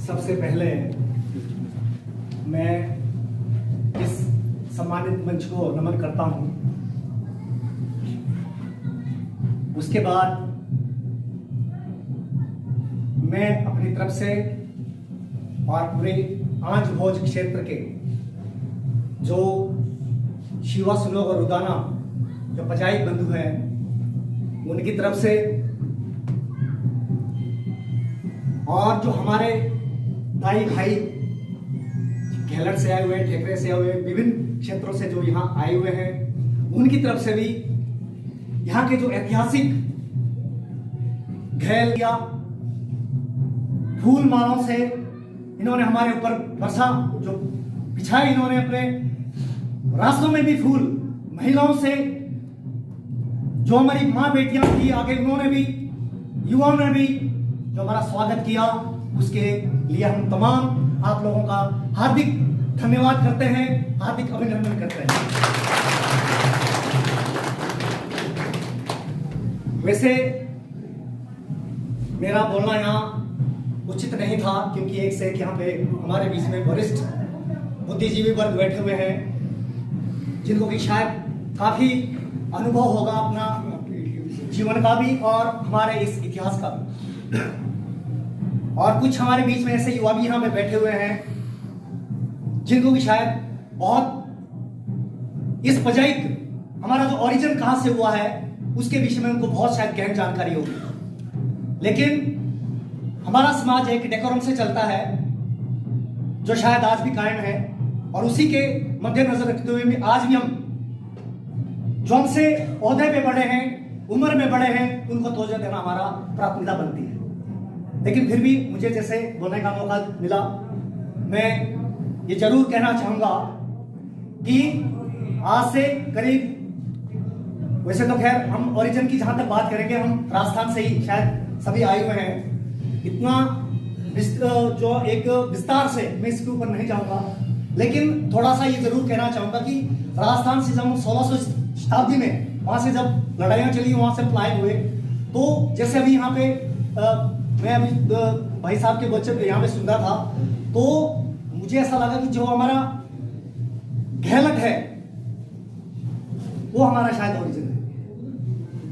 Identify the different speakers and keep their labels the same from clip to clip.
Speaker 1: सबसे पहले मैं इस सम्मानित मंच को नमन करता हूं। उसके बाद मैं अपनी तरफ से और पूरे आंच भोज क्षेत्र के जो शिवा सुनो और रुदाना जो पंचायत बंधु हैं उनकी तरफ से और जो हमारे भाई घेलट से आए हुए, ठेकरे से आए हुए, विभिन्न क्षेत्रों से जो यहाँ आए हुए हैं उनकी तरफ से भी यहाँ के जो ऐतिहासिक घेल या फूल मालाओं से इन्होंने हमारे ऊपर वर्षा जो बिछाए, इन्होंने अपने रास्तों में भी फूल, महिलाओं से जो हमारी माँ बेटियां थी आगे, उन्होंने भी, युवाओं ने भी जो हमारा स्वागत किया, उसके लिए हम तमाम आप लोगों का हार्दिक धन्यवाद करते हैं, हार्दिक अभिनंदन करते हैं। वैसे मेरा बोलना यहाँ उचित नहीं था, क्योंकि एक से एक यहाँ पे हमारे बीच में वरिष्ठ बुद्धिजीवी वर्ग बैठे हुए हैं जिनको कि शायद काफी अनुभव होगा अपना जीवन का भी और हमारे इस इतिहास का भी, और कुछ हमारे बीच में ऐसे युवा भी यहाँ पे बैठे हुए हैं जिनको कि शायद बहुत इस पंचायत हमारा जो ओरिजिन कहां से हुआ है उसके विषय में उनको बहुत शायद गहन जानकारी होगी। लेकिन हमारा समाज एक डेकोरम से चलता है जो शायद आज भी कायम है, और उसी के मद्देनजर रखते हुए भी आज भी हम जो हमसे ओहदे पे बड़े हैं, उम्र में बड़े हैं, उनको तवज्जो देना हमारा प्राथमिकता बनती है। लेकिन फिर भी मुझे जैसे बोलने का मौका मिला, मैं ये जरूर कहना चाहूंगा कि आज से करीब, वैसे तो खैर हम ओरिजिन की जहां तक बात करेंगे, हम राजस्थान से ही शायद सभी आए हुए हैं, इतना जो एक विस्तार से मैं इसके ऊपर नहीं जाऊंगा, लेकिन थोड़ा सा ये जरूर कहना चाहूंगा कि राजस्थान से जब हम 1600 शताब्दी में वहां से जब लड़ाइयां चली, वहां से पलायन हुए, तो जैसे अभी यहाँ पे मैं अभी भाई साहब के बच्चे यहाँ पे सुन रहा था, तो मुझे ऐसा लगा कि जो हमारा घेलट है वो हमारा शायद ओरिजिन है,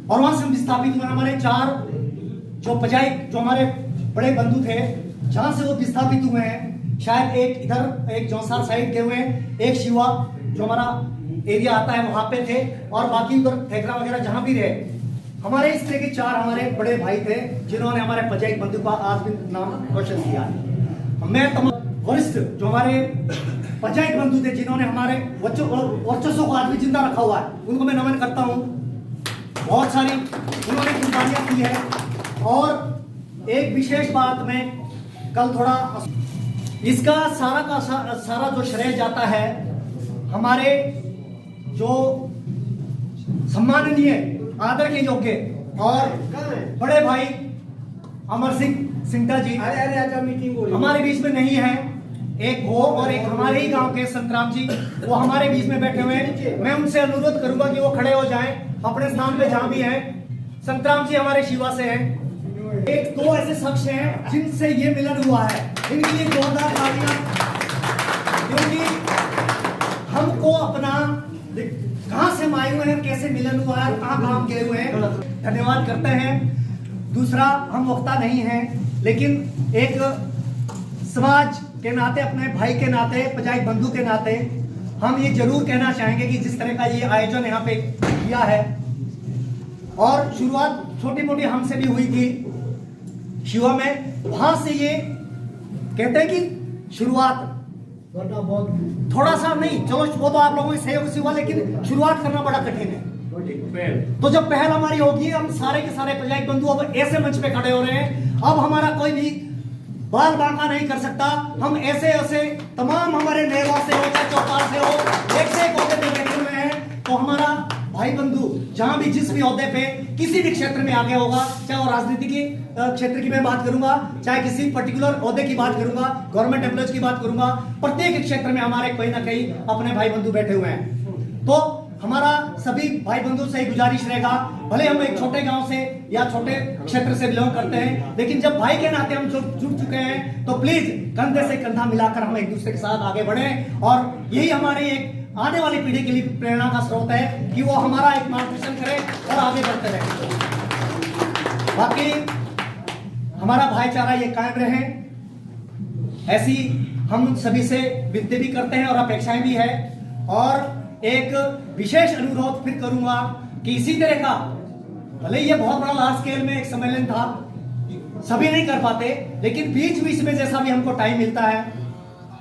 Speaker 1: और वहां से हम विस्थापित हुए। हमारे 4 जो पंचायत जो हमारे बड़े बंधु थे जहां से वो विस्थापित हुए हैं, शायद एक इधर, एक जौनसार साइड के हुए हैं, एक शिवा जो हमारा एरिया आता है वहां पे थे, और बाकी उधर ठेकरा वगैरह जहां भी रहे, हमारे इस तरह के 4 हमारे बड़े भाई थे जिन्होंने हमारे पंचायत बंधु का आज भी नाम रोशन किया है। मैं तमाम वरिष्ठ जो हमारे पंचायत बंधु थे जिन्होंने हमारे वर्चस्व को आज भी जिंदा रखा हुआ है, उनको मैं नमन करता हूँ। बहुत सारी उन्होंने कुर्बानियां की है, और एक विशेष बात में कल थोड़ा इसका सारा का सारा जो श्रेय जाता है हमारे जो सम्माननीय, आदर के योग्य और बड़े भाई अमर सिंह सिंटा जी हमारे बीच में नहीं है, एक वो और एक हमारे ही गांव के संतराम जी, वो हमारे बीच में बैठे हुए हैं। मैं उनसे अनुरोध करूंगा कि वो खड़े हो जाएं अपने स्थान पे जहां भी हैं। संतराम जी हमारे शिवा से हैं, एक 2 ऐसे शख्स हैं जिनसे ये मिलन हुआ है, इनके लिए जोरदार तालियां, क्योंकि हमको अपना कहां से आए हुए हैं, कैसे मिलन हुआ है, कहां काम गए हुए हैं, धन्यवाद करते हैं। दूसरा, हम वक्ता नहीं हैं, लेकिन एक समाज के नाते, अपने भाई के नाते, पंचायत बंधु के नाते हम ये जरूर कहना चाहेंगे कि जिस तरह का ये आयोजन यहाँ पे किया है, और शुरुआत छोटी मोटी हमसे भी हुई थी शिवा में, वहां से ये कहते हैं कि शुरुआत थोड़ा सा नहीं, चलो वो तो आप लोगों के सहयोग से हुआ, लेकिन शुरुआत करना बड़ा कठिन है। तो जब पहल हमारी होगी, हम सारे के सारे पंचायत बंधु अब ऐसे मंच पे खड़े हो रहे हैं, अब हमारा कोई भी बाल बांका नहीं कर सकता। हम ऐसे ऐसे तमाम हमारे नेवा से हो, चाहे चौपाल से हो, एक से एक ओहदे पे बैठे हुए हैं, तो हमारा भाई बंधु जहां भी जिस भी ओहदे पे किसी भी क्षेत्र में आगे होगा, चाहे वो राजनीति के क्षेत्र की मैं बात करूंगा, चाहे किसी पर्टिकुलर ओहदे की बात करूंगा, गवर्नमेंट एम्प्लॉयज की बात करूंगा, प्रत्येक क्षेत्र में हमारे कहीं ना कहीं अपने भाई बंधु बैठे हुए हैं। तो हमारा सभी भाई बंधुओं से ही गुजारिश रहेगा, भले हम एक छोटे गांव से या छोटे क्षेत्र से बिलोंग करते हैं, लेकिन जब भाई के नाते हम जुड़ चुके हैं तो प्लीज कंधे से कंधा मिलाकर हम एक दूसरे के साथ आगे बढ़ें। और यही हमारी एक आने वाली पीढ़ी के लिए प्रेरणा का स्रोत है कि वो हमारा एक मार्गदर्शन करे और आगे बढ़ते रहे। बाकी हमारा भाईचारा ये कायम रहे, ऐसी हम सभी से विनती भी करते हैं और अपेक्षाएं भी है। और एक विशेष अनुरोध फिर करूंगा कि इसी तरह का, भले ये बहुत बड़ा लार्ज स्केल में एक सम्मेलन था, सभी नहीं कर पाते, लेकिन बीच बीच में जैसा भी हमको टाइम मिलता है,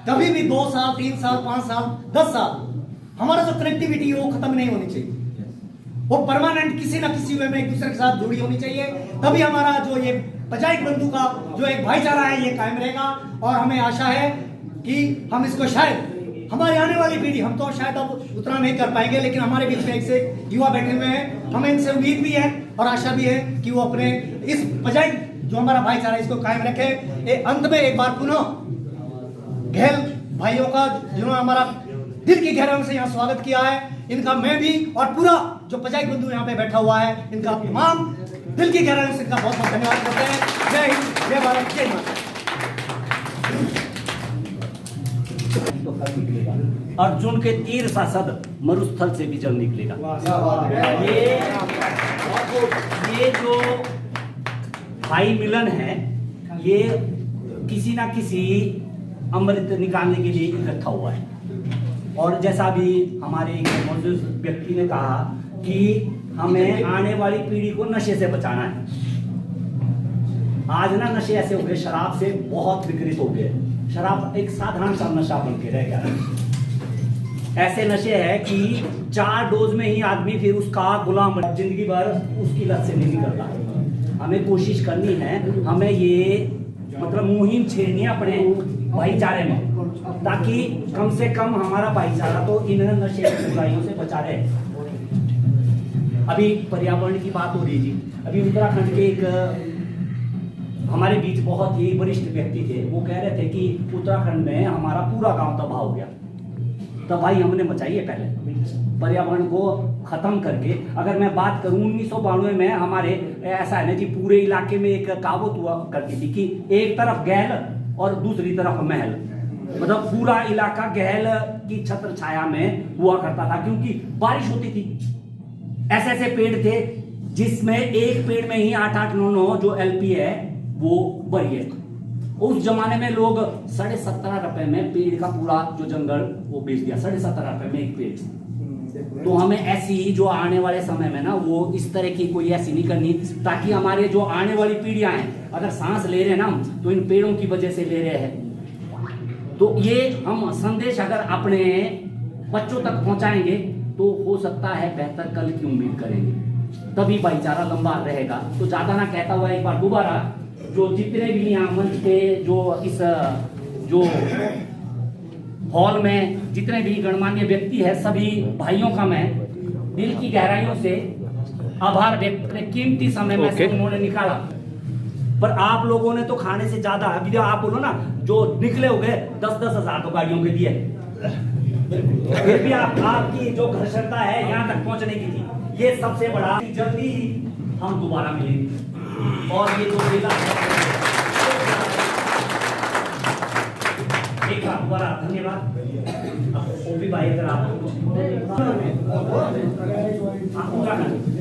Speaker 1: कभी भी 2 साल 3 साल 5 साल 10 साल हमारा जो कनेक्टिविटी है वो खत्म नहीं होनी चाहिए, वो परमानेंट किसी ना किसी वे में एक दूसरे के साथ जुड़ी होनी चाहिए। तभी हमारा जो ये पंचायत बंधु का जो एक भाईचारा है ये कायम रहेगा। और हमें आशा है कि हम इसको शायद हमारी आने वाली पीढ़ी, हम तो शायद अब उतना नहीं कर पाएंगे, लेकिन हमारे बीच में एक से युवा बैठे हुए हैं, हमें इनसे उम्मीद भी है और आशा भी है कि वो अपने इस पंचायत जो हमारा भाईचारा इसको कायम रखे। अंत में एक बार पुनः घेल भाइयों का जिन्होंने हमारा दिल की गहराइयों से यहाँ स्वागत किया है, इनका मैं भी और पूरा जो पंचायत बंधु यहाँ पे बैठा हुआ है, इनका तमाम दिल की गहराइयों से इनका बहुत बहुत धन्यवाद करते हैं। जय हिंद, जय भारत, जय माता।
Speaker 2: अर्जुन के तीर सा सद मरुस्थल से भी जल निकलेगा। ये जो भाई मिलन है, ये किसी ना किसी अमृत निकालने के लिए इकट्ठा हुआ है। और जैसा भी हमारे मौजूद व्यक्ति ने कहा कि हमें आने वाली पीढ़ी को नशे से बचाना है। आज ना नशे ऐसे हो गए, शराब से बहुत विकृत हो गए। शराब एक साधारण सा नशा बन के रह गया। ऐसे नशे है कि 4 डोज में ही आदमी फिर उसका गुलाम जिंदगी भर उसकी लत से नहीं निकलता। हमें कोशिश करनी है, हमें ये मतलब मुहिम छेड़नी है अपने भाईचारे में, ताकि कम से कम हमारा भाईचारा तो इन नशे की बुराइयों से बचा रहे। अभी पर्यावरण की बात हो रही जी, अभी उत्तराखंड के एक हमारे बीच बहुत ही वरिष्ठ व्यक्ति थे, वो कह रहे थे कि उत्तराखंड में हमारा पूरा गांव तबाह हो गया। तबाही हमने मचाई है पहले पर्यावरण को खत्म करके। अगर मैं बात करूं 1992 में हमारे ऐसा है ना जी, पूरे इलाके में एक कहावत हुआ करती थी कि एक तरफ गहल और दूसरी तरफ महल, मतलब पूरा इलाका गहल की छत्र छाया में हुआ करता था, क्योंकि बारिश होती थी। ऐसे ऐसे पेड़ थे जिसमें एक पेड़ में ही 8-8 9-9 जो एलपी है वो बड़ी है। उस जमाने में लोग 17.5 रुपए में पेड़ का पूरा जो जंगल वो बेच दिया, 17.5 रुपए में एक पेड़। तो हमें ऐसी जो आने वाले समय में ना वो इस तरह की कोई ऐसी नहीं करनी, ताकि हमारे जो आने वाली पीढ़ियां हैं, अगर सांस ले रहे हैं ना तो इन पेड़ों की वजह से ले रहे हैं। तो ये हम संदेश अगर अपने बच्चों तक पहुंचाएंगे तो हो सकता है बेहतर कल की उम्मीद करेंगे, तभी भाईचारा लंबा रहेगा। तो ज्यादा ना कहता हुआ एक बार दोबारा जो जितने भी यहाँ मंच पे जो इस जो हॉल में जितने भी गणमान्य व्यक्ति है, सभी भाइयों का मैं दिल की गहराइयों से आभार व्यक्त करते। कीमती समय में से उन्होंने निकाला, पर आप लोगों ने तो खाने से ज्यादा, अभी जो आप बोलो ना जो निकले हो गए 10-10 हजार तो गाड़ियों के दिए, फिर भी आपकी जो घर्षणता है यहाँ तक पहुंचने की थी, ये सबसे बड़ा। जल्दी ही हम दोबारा मिलेंगे और ये जो मेला एक बार दोबारा धन्यवाद। ओपी भाई अगर आप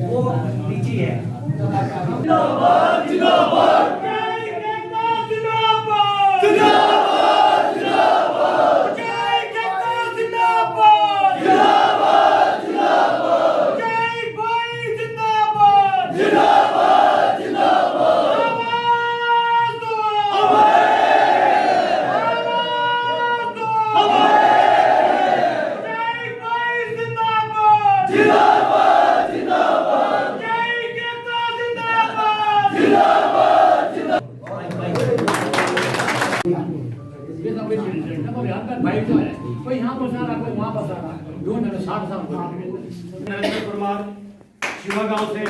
Speaker 2: वो नीचे है। जिंदाबाद जिंदाबाद
Speaker 3: नरेंद्र कुमार शिवा गांव से।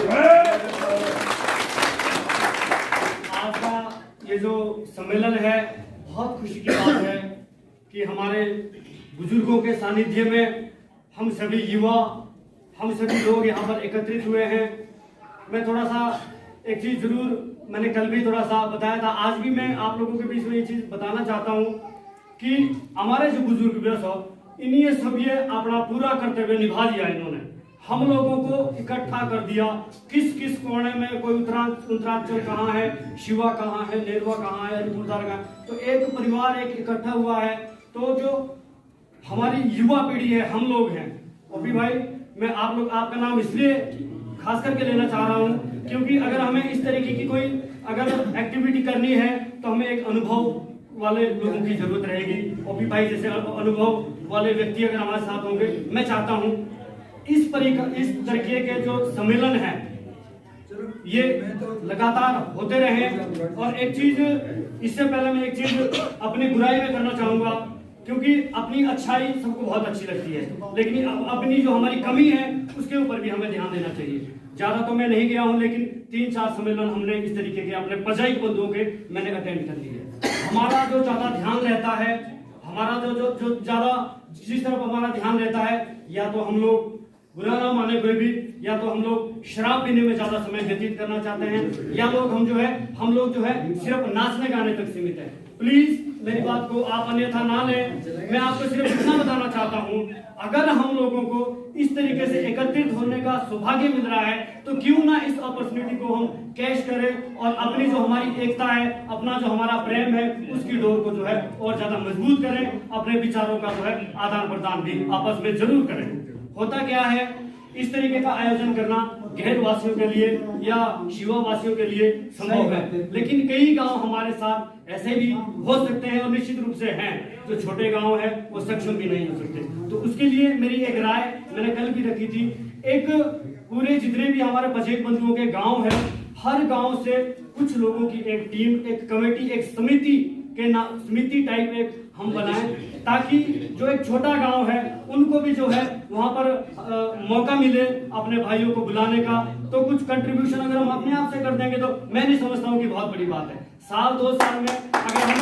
Speaker 3: आज का ये जो सम्मेलन है बहुत खुशी की बात है कि हमारे बुजुर्गों के सानिध्य में हम सभी युवा हम सभी लोग यहाँ पर एकत्रित हुए हैं। मैं थोड़ा सा एक चीज जरूर, मैंने कल भी थोड़ा सा बताया था, आज भी मैं आप लोगों के बीच में ये चीज बताना चाहता हूँ कि हमारे जो बुजुर्ग व्यस हो इन्हीं सब ये अपना पूरा कर्तव्य निभा लिया। इन्होंने हम लोगों को इकट्ठा कर दिया, किस किस कोने में, कोई उत्तरांचल कहाँ है, शिवा कहाँ है, नेरवा कहाँ है, अलीपुरदार कहाँ है, तो एक परिवार एक इकट्ठा हुआ है। तो जो हमारी युवा पीढ़ी है, हम लोग हैं। ओपी भाई, मैं आपका नाम इसलिए खास करके लेना चाह रहा हूँ क्योंकि अगर हमें इस तरीके की कोई अगर एक्टिविटी करनी है तो हमें एक अनुभव वाले लोगों की जरूरत रहेगी। ओपी भाई जैसे अनुभव वाले व्यक्ति अगर हमारे साथ होंगे, मैं चाहता हूँ इस तरीके के जो सम्मेलन है ये लगातार होते रहे। और एक चीज, इससे पहले मैं एक चीज अपनी बुराई में करना चाहूंगा, क्योंकि अपनी अच्छाई सबको बहुत अच्छी लगती है, लेकिन अपनी जो हमारी कमी है उसके ऊपर भी हमें ध्यान देना चाहिए। ज्यादा तो मैं नहीं गया हूं, लेकिन 3-4 सम्मेलन हमने इस तरीके के अपने पजाइक बंधुओं के मैंने अटेंड कर लिए। हमारा जो ज्यादा ध्यान रहता है, हमारा जो ज्यादा जिस तरफ हमारा ध्यान रहता है, या तो हम लोग बुरा ना माने कोई भी, या तो हम लोग शराब पीने में ज्यादा समय व्यतीत करना चाहते हैं, या हम लोग जो है सिर्फ नाचने गाने तक सीमित है। प्लीज मेरी बात को आप अन्यथा ना लें। मैं आपको सिर्फ इतना बताना चाहता हूं, अगर हम लोगों को इस तरीके से एकत्रित होने का सौभाग्य मिल रहा है तो क्यों ना इस अपॉर्चुनिटी को हम कैश करें और अपनी जो हमारी एकता है, अपना जो हमारा प्रेम है, उसकी डोर को जो है और ज्यादा मजबूत करें। अपने विचारों का जो है आदान प्रदान भी आपस में जरूर करें। होता क्या है, इस तरीके का आयोजन करना घेर वासियों के लिए या शिवा वासियों के लिए संभव है, लेकिन कई गांव हमारे साथ ऐसे भी हो सकते हैं और निश्चित रूप से हैं जो छोटे गांव है वो सक्षम भी नहीं हो सकते। तो उसके लिए मेरी एक राय मैंने कल भी रखी थी, एक पूरे जितने भी हमारे पचेक बंधुओं के गांव है, हर गांव से कुछ लोगों की एक टीम, एक कमेटी, एक समिति टाइप एक हम बनाएं, ताकि जो एक छोटा गांव है उनको भी जो है वहां पर मौका मिले अपने भाइयों को बुलाने का। तो कुछ कंट्रीब्यूशन अगर हम अपने आप से कर देंगे तो मैं नहीं समझता हूँ कि बहुत बड़ी बात है। 1-2 साल में अगर हम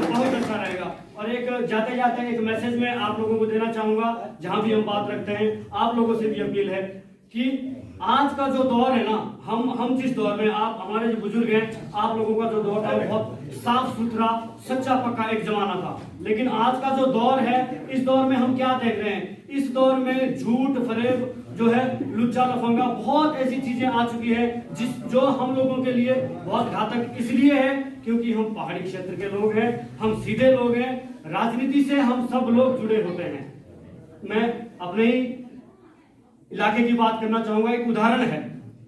Speaker 3: बहुत अच्छा रहेगा। और एक जाते जाते एक मैसेज में आप लोगों को देना चाहूंगा, जहां भी हम बात रखते हैं आप लोगों से भी अपील है कि आज का जो दौर है ना, हम जिस दौर में, आप हमारे जो बुजुर्ग हैं, आप लोगों का जो दौर था बहुत साफ सुथरा सच्चा पक्का एक जमाना था, लेकिन आज का जो दौर है, इस दौर में हम क्या देख रहे हैं, इस दौर में झूठ फरेब जो है, लुच्चा लफंगा, बहुत ऐसी चीजें आ चुकी है जो हम लोगों के लिए बहुत घातक इसलिए है क्योंकि हम पहाड़ी क्षेत्र के लोग हैं, हम सीधे लोग हैं, राजनीति से हम सब लोग जुड़े होते हैं। मैं अपने ही इलाके की बात करना चाहूंगा, एक उदाहरण है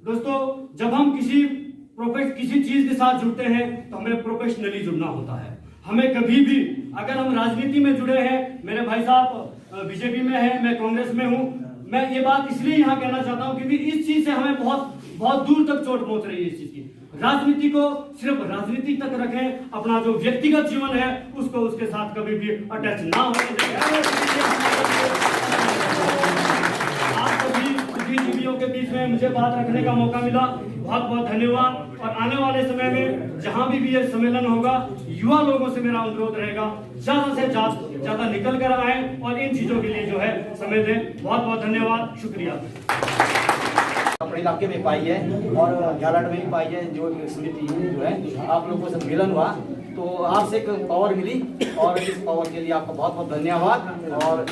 Speaker 3: दोस्तों, जब हम किसी चीज के साथ जुड़ते हैं तो हमें प्रोफेशनली जुड़ना होता है। हमें कभी भी अगर हम राजनीति में जुड़े हैं, मेरे भाई साहब बीजेपी में है, मैं कांग्रेस में हूं, मैं ये बात इसलिए यहाँ कहना चाहता हूं क्योंकि इस चीज से हमें बहुत दूर तक चोट पहुंच रही है इस चीज की। राजनीति को सिर्फ राजनीति तक रखें, अपना जो व्यक्तिगत जीवन है उसको उसके साथ कभी भी अटैच ना होने दें। बुद्धिजीवियों के बीच में मुझे बात रखने का मौका मिला, बहुत बहुत धन्यवाद। और आने वाले समय में जहां भी ये सम्मेलन होगा, युवा लोगों से मेरा अनुरोध रहेगा ज्यादा से ज्यादा निकल कर आए और इन चीजों के लिए जो है समय दें। बहुत बहुत धन्यवाद, शुक्रिया।
Speaker 2: अपने इलाके में पाई है और झालावाड़ में भी पाई है, जो समिति जो है आप लोगों से सम्मेलन हुआ तो आपसे एक पावर मिली और इस पावर के लिए आपका बहुत बहुत धन्यवाद। और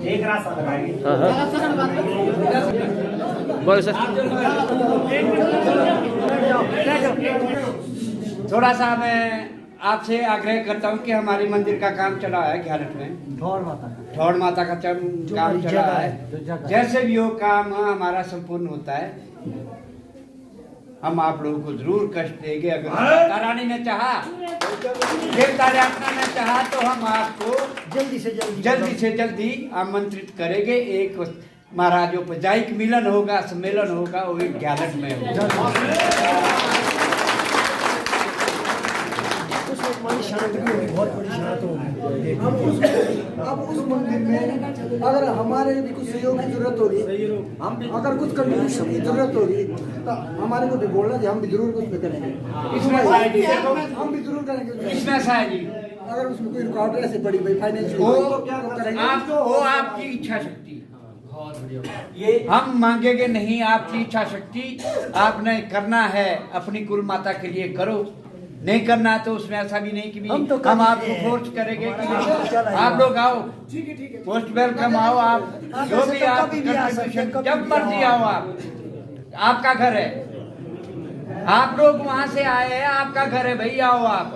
Speaker 2: एक रास्ता लगाएंगे।
Speaker 4: थोड़ा सा मैं आपसे आग्रह करता हूँ कि हमारी मंदिर का काम चला है घालट में, ढौड़ माता का काम चला है। जैसे भी वो काम हमारा संपूर्ण होता है, हम आप लोगों को जरूर कष्ट देंगे। अगर माता रानी ने चाहा, देवता यात्रा ने चाहा तो हम आपको जल्दी से जल्दी आमंत्रित करेंगे। एक हमारा जो पजाइक मिलन होगा, सम्मेलन होगा, वो एक घालट में होगा।
Speaker 1: बहुत बड़ी शांति होगी, बहुत बड़ी शांति होगी।
Speaker 5: अब उस मंदिर में अगर हमारे भी कुछ सहयोग की जरूरत होगी, हम भी अगर कुछ कंट्रीब्यूशन की जरूरत होगी तो हमारे को भी बोलना जी, हम भी जरूर कुछ करेंगे। हम भी जरूर करेंगे।
Speaker 4: इसमें ऐसा है जी,
Speaker 5: अगर उसमें कोई रुकावट ऐसे पड़ी भाई फाइनेंशियल
Speaker 4: वो आपकी इच्छा शक्ति, ये हम मांगेंगे नहीं, आपकी इच्छा शक्ति। आपने करना है अपनी कुल माता के लिए करो, नहीं करना तो उसमें ऐसा भी नहीं कि हम आपको फोर्स करेंगे कि आप लोग आओ, मोस्ट वेलकम आओ। आप जो भी आप कंट्रीब्यूशन जब मर्जी आओ, आप आपका घर है, आप लोग वहां से आए हैं, आपका घर है भाई, आओ। आप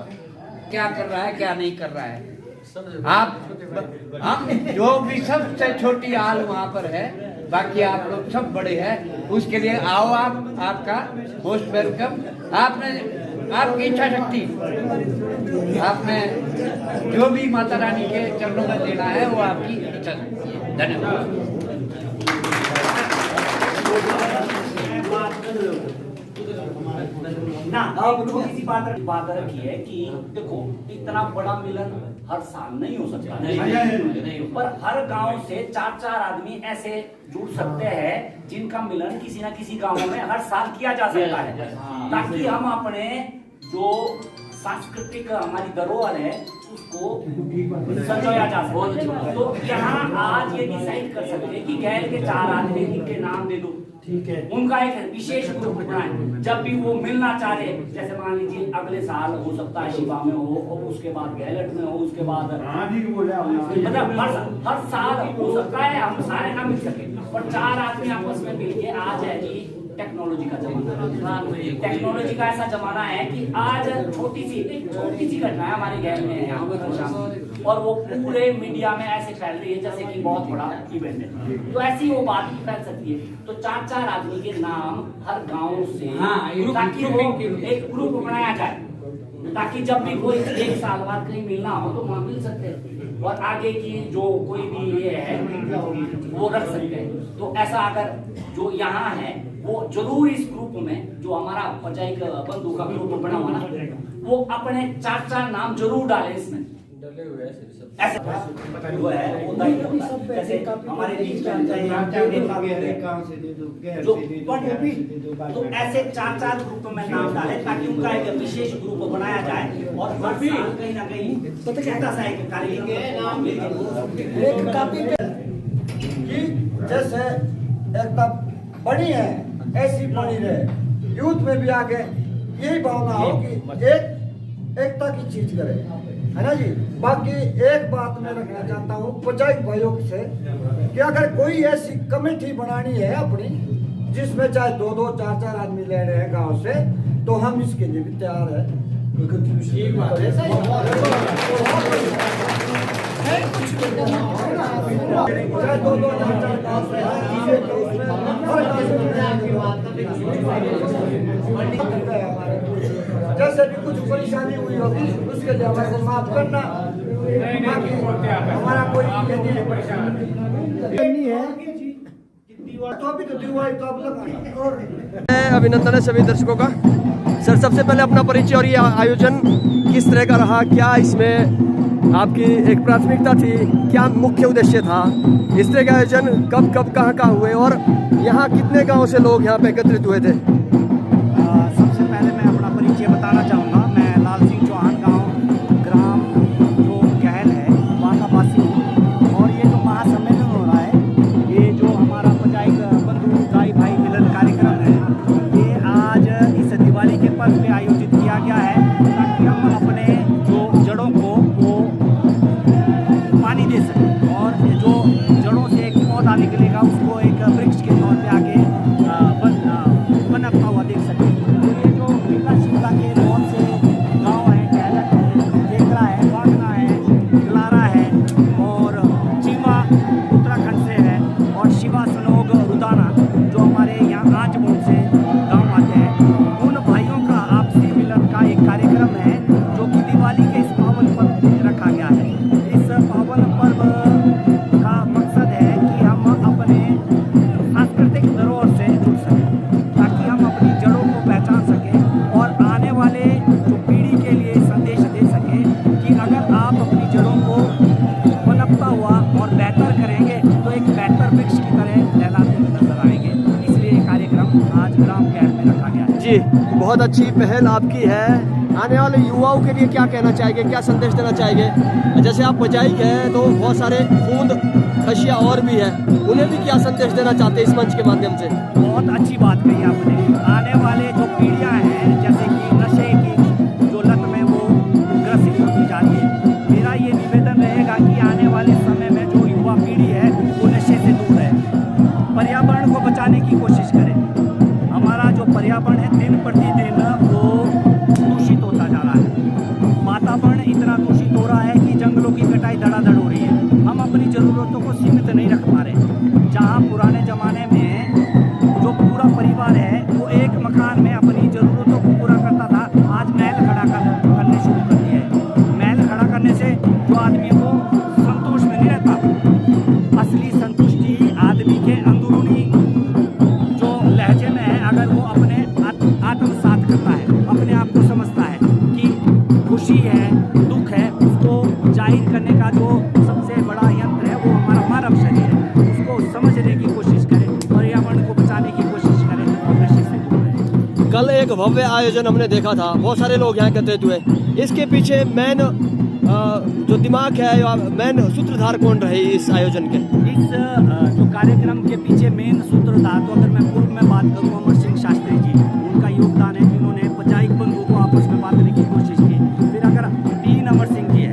Speaker 4: क्या कर रहा है क्या नहीं कर रहा है, आप हम जो भी सबसे छोटी आल वहां पर है, बाकी आप लोग सब बड़े हैं, उसके लिए आओ आप, आपका मोस्ट वेलकम। आपने आपकी इच्छा शक्ति, आपने जो भी माता रानी के चरणों में देना है वो आपकी इच्छा शक्ति है। धन्यवाद।
Speaker 2: ना एक छोटी सी बात रखी है कि देखो इतना बड़ा मिलन हर साल नहीं हो सकता, नहीं, पर हर गांव से 4-4 आदमी ऐसे जुड़ सकते हैं जिनका मिलन किसी ना किसी गांव में हर साल किया जा सकता है, ताकि हम अपने जो सांस्कृतिक हमारी धरोहर है उसको संजोया जा सके। तो यहाँ आज ये डिसाइड कर सकते हैं कि गैर के 4 आदमी इनके नाम दे दो, ठीक है, उनका एक विशेष ग्रुप बनाए। जब भी वो मिलना चाहे, जैसे मान लीजिए अगले साल हो सकता है शिवा में हो, और उसके बाद गैलट में हो, उसके बाद मतलब हर साल हो सकता है हम सारे ना मिल सके, पर 4 आदमी आपस में मिलके। आज है जी टेक्नोलॉजी का जमाना, टेक्नोलॉजी का ऐसा जमाना है कि आज छोटी सी घटना है हमारे गैर में है यहाँ पर, और वो पूरे मीडिया में ऐसे फैल रही है जैसे कि बहुत बड़ा इवेंट है। तो ऐसी वो बात भी फैल सकती है। तो 4-4 आदमी के नाम हर गांव से, ताकि वो एक ग्रुप बनाया जाए, ताकि जब भी कोई 1 साल बाद कहीं मिलना हो तो वहां मिल सकते हैं, और आगे की जो कोई भी ये है वो रख सकते हैं। तो ऐसा अगर जो यहाँ है वो जरूर इस ग्रुप में, जो हमारा पंचायत बंधु का ग्रुप बना हुआ ना, वो अपने 4-4 नाम जरूर डाले इसमें, ऐसे वो है होता ही होता है। जैसे हमारे बीच में तो ऐसे 4-4 ग्रुप में नाम डाले, ताकि उनका एक विशेष ग्रुप बनाया जाए, और हर साल कहीं ना कहीं छोटा सा एक कार्यक्रम
Speaker 5: जैसे एकता बनी है ऐसी बनी रहे, यूथ में भी आगे यही भावना हो कि एकता की चीज करे, है ना जी। बाकी एक बात मैं रखना चाहता हूँ पंचायत भाइयों से कि अगर कोई ऐसी कमेटी बनानी है अपनी, जिसमें चाहे 2-2, 4-4 आदमी ले रहे हैं गांव से, तो हम इसके लिए भी तैयार है। जैसे भी कुछ परेशानी हुई होगी उसके लिए हमारे को माफ करना, हमारा कोई नहीं है। तो अभी तो दिवाली तो अब लगाना।
Speaker 6: अभिनंदन है सभी दर्शकों का। सर सबसे पहले अपना परिचय और ये आयोजन किस तरह का रहा, क्या इसमें आपकी एक प्राथमिकता थी, क्या मुख्य उद्देश्य था, इस तरह के आयोजन कब कब कहाँ हुए, और यहाँ कितने गांव से लोग यहाँ पे एकत्रित हुए थे?
Speaker 2: सबसे पहले मैं अपना परिचय बताना चाहूँगा। मैं लाल सिंह चौहान गांव ग्राम जो गहल है वहाँ का वासी हूँ, और ये जो महासम्मेलन हो रहा है, ये जो हमारा पंचायत बंधु भाई भाई मिलन कार्यक्रम है, ये आज इस दिवाली के पर्व पे आयोजित किया गया है, ताकि हम अपने जो जड़ों को वो पानी दे सकें, और जो जड़ों से एक पौधा निकलेगा उसको एक वृक्ष के तौर पे आगे बनता हुआ देख सकें। तो ये जो शिमला के बहुत से गांव हैं, गहलट है, देखरा है, वागना है, गलारा है, और चीमा उत्तराखंड से है, और शिवा सनोग रुदाना जो हमारे यहाँ आजमोड़ से गांव आते हैं, उन भाइयों का आपसी मिलन का एक कार्यक्रम है जो कि दिवाली के इस पावन पर्व में रखा गया है। इस पावन पर्व का मकसद है कि हम अपने एक बेहतर वृक्ष की तरह लहलाते हुए नजर आएंगे। इसलिए ये कार्यक्रम आज ग्राम कैंप में रखा गया है।
Speaker 6: जी, बहुत अच्छी पहल आपकी है। आने वाले युवाओं के लिए क्या कहना चाहेंगे, क्या संदेश देना चाहेंगे? जैसे आप बजाइक हैं तो बहुत सारे खूंद खशिया और भी है, उन्हें भी क्या संदेश देना चाहते हैं इस मंच के माध्यम से?
Speaker 2: बहुत अच्छी बात कही आपने। आने वाले जो पीढ़ियां हैं, जैसे कि नशे की जो लत में वो ग्रसित होती जा रही है, मेरा ये निवेदन रहेगा कि आने वाले समय में जो युवा पीढ़ी है वो नशे से दूर है, पर्यावरण को बचाने की कोशिश करे। हमारा जो पर्यावरण है दिन प्रतिदिन वो दूषित होता जा रहा है। वातावरण इतना दूषित हो रहा है कि जंगलों की कटाई धड़ाधड़ हो रही है। हम अपनी ज़रूरतों को सीमित नहीं रख पा रहे। जहाँ पुराने ज़माने में जो पूरा परिवार है वो एक मकान में अपनी ज़रूरतों को पूरा करता था, आज महल खड़ा करने शुरू कर दिया है। महल खड़ा करने से जो आदमी को संतोष में नहीं रहता, असली संतुष्टि आदमी के अंदरूनी जो लहजे में है। अगर वो अपने आत्मसात करता है, अपने आप को समझता है कि खुशी है, दुख है, उसको जाहिर करने का जो सबसे बड़ा यंत्र है वो हमारा मानव शरीर है। उसको समझने की कोशिश करें, पर्यावरण को बचाने की कोशिश करें और नशे से दूर रहें।
Speaker 6: कल एक भव्य आयोजन हमने देखा था, बहुत सारे लोग यहाँ एकत्रित हुए। इसके पीछे मेन जो दिमाग है, मेन सूत्रधार कौन रहे इस आयोजन के?
Speaker 2: इस जो कार्यक्रम के पीछे मेन सूत्रधार, तो अगर मैं पूर्व में बात करूँ, अमर सिंह शास्त्री जी, उनका योगदान है, जिन्होंने बजाइक बंधु को आपस में बांधने की कोशिश की। फिर अगर 3 अमर सिंह जी है,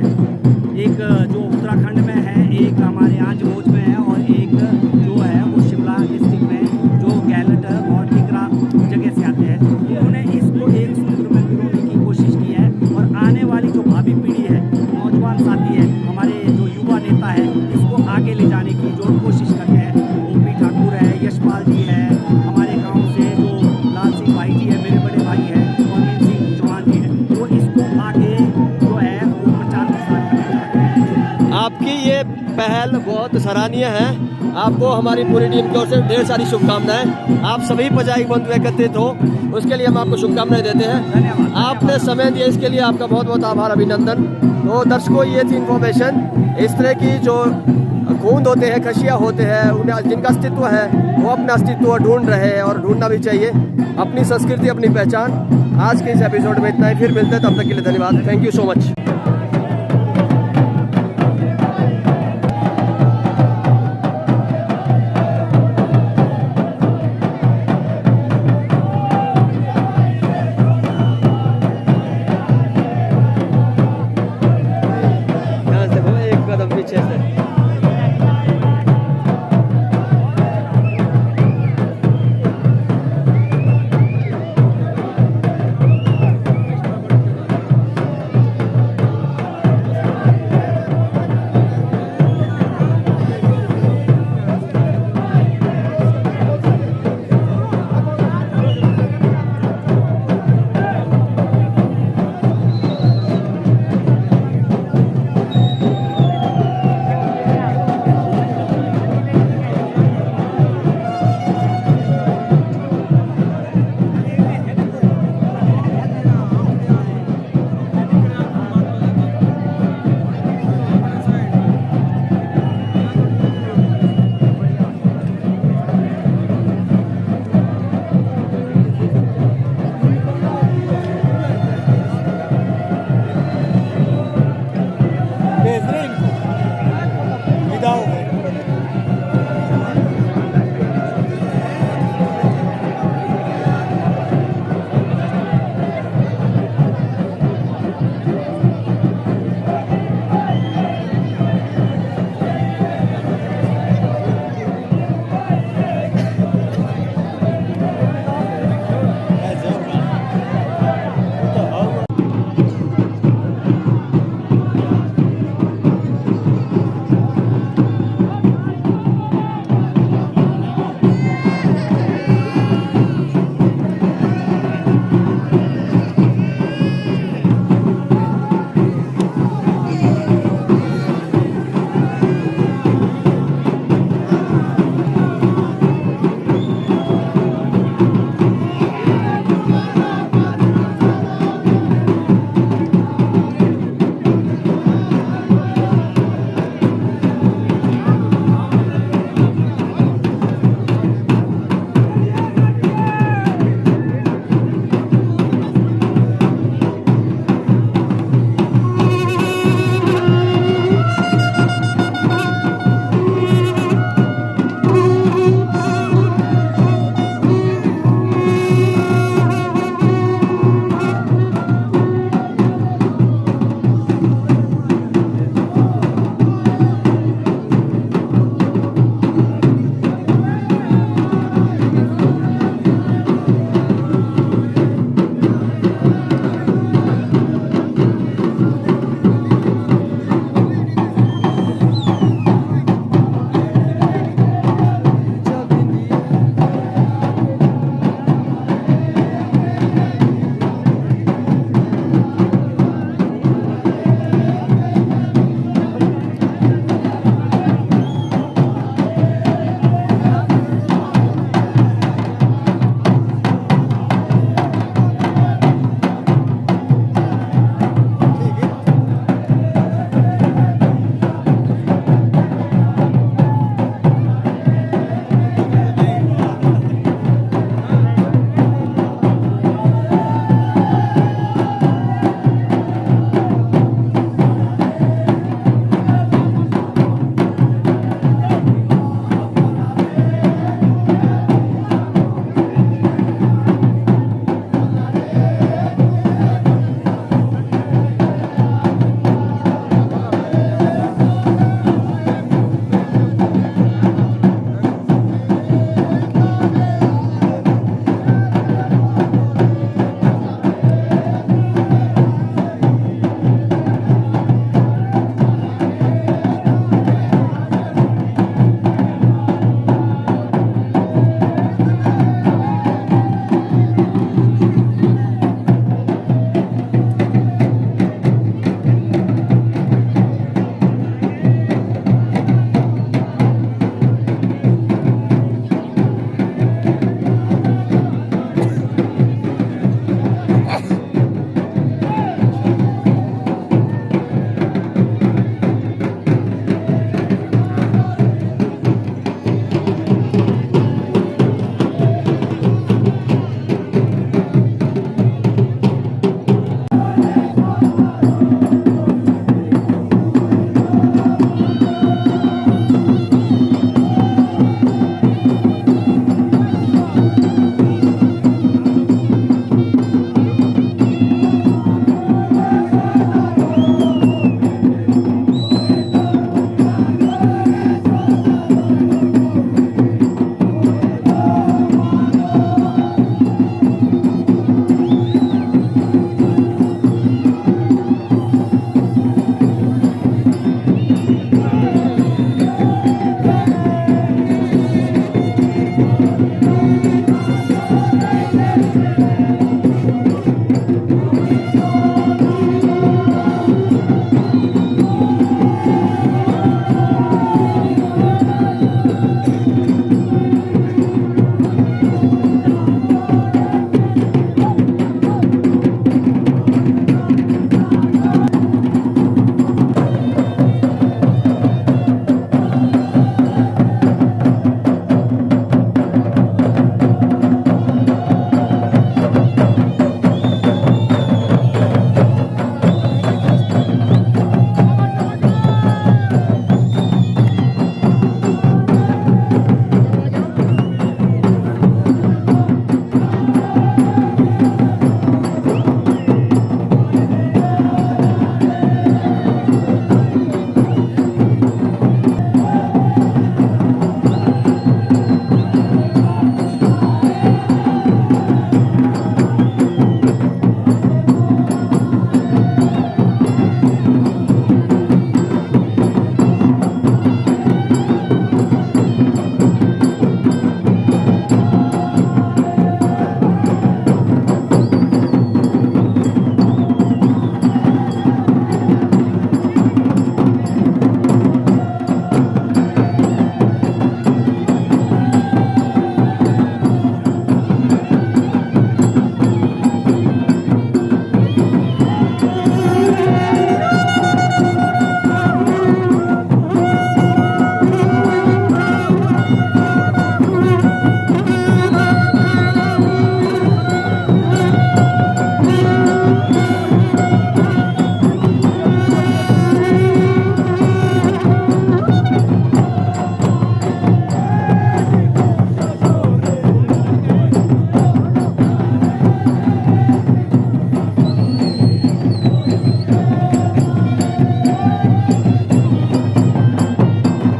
Speaker 2: एक जो उत्तराखंड में है, एक हमारे आजमोज में है और एक जो है वो शिमला डिस्ट्रिक्ट में जो गैलट और टिकरा जगह से आते हैं। उन्होंने इसको एक सूत्र में पिरोने की कोशिश की है और आने वाली जो भावी पीढ़ी है, नौजवान साथी है, हमारे जो युवा नेता है, इसको आगे ले जाने की जो कोशिश करते हैं। ओपी ठाकुर है, यशपाल जी है, हमारे गांव से जो लाल सिंह भाई जी है, मेरे बड़े भाई हैं, और मीन सिंह चौहान जी हैं, तो इसको आगे जो है वो प्रचार प्रसार करें।
Speaker 6: आपकी ये पहल बहुत सराहनीय है। आपको हमारी पूरी टीम की ओर से ढेर सारी शुभकामनाएं। आप सभी बजाइक बंधु एकत्रित हो, उसके लिए हम आपको शुभकामनाएं देते हैं।
Speaker 2: धन्यवाद।
Speaker 6: आपने समय दिया, इसके लिए आपका बहुत बहुत आभार, अभिनंदन। तो दर्शकों, ये थी इन्फॉर्मेशन। इस तरह की जो खूंद होते हैं, खशिया होते हैं, उन्हें जिनका अस्तित्व है वो अपना अस्तित्व ढूंढ रहे हैं और ढूंढना भी चाहिए, अपनी संस्कृति, अपनी पहचान। आज के इस एपिसोड में इतना ही, फिर मिलते हैं, तब तक के लिए धन्यवाद। Thank you so much.